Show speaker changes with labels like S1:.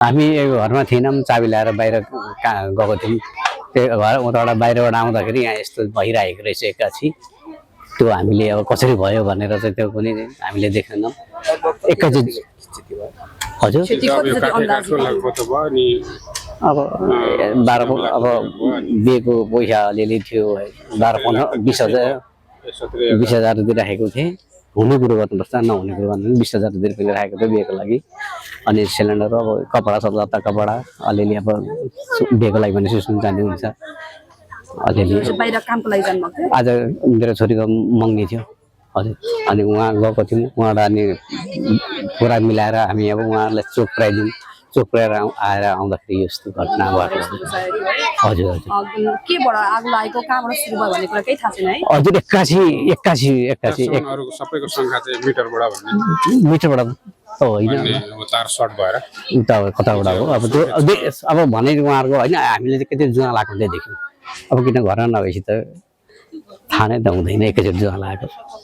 S1: हामी घरमा थिएनौँ, चाबी ल्याएर बाहिर गएको थियौँ। त्यो घर उताबाट बाहिरबाट आउँदाखेरि यहाँ यस्तो भइरहेको रहेछ एक्कासी। त्यो हामीले अब कसरी भयो भनेर चाहिँ त्यो पनि हामीले देखेनौँ। एकैचोटि हजुर अब 12 अब दिएको पैसा अलिअलि थियो, 12-15-20,000 दिइराखेको थिएँ। हुने कुरो गर्नुपर्छ, नहुने कुरो गर्नु 20,000 दिएर पनि राखेको थियो बिहेको लागि। अनि सिलिन्डर अब कपडा सल्लाता कपडा अलिअलि अब बिहेको लागि भने सुन चाँदी हुन्छ अलिअलि। आज मेरो छोरीको मँग्नी थियो हजुर, अनि उहाँ गएको थियौँ। उहाँबाट अनि पुरा मिलाएर हामी अब उहाँहरूलाई चोक पुऱ्याइदिउँ। चोक पुऱ्याएर आएर आउँदाखेरि यस्तो घटना भएको हजुर हजुर।
S2: केबाट आगो लागेको, कहाँबाट सुरु भयो भन्ने कुरा केही थाहा छैन है?
S1: हजुर एक्कासी
S3: सबैको संख्या चाहिँ मिटरबाट
S1: मिटरबाट त होइन,
S3: तार सर्ट भएर
S1: उता कताबाट हो अब त्यो अब भने उहाँहरूको होइन। हामीले चाहिँ कति जुवा लागेको चाहिँ देख्यौँ। अब किन घरमा नभएपछि त थाहा नै त हुँदैन एकैचोटि जुवा लागेको।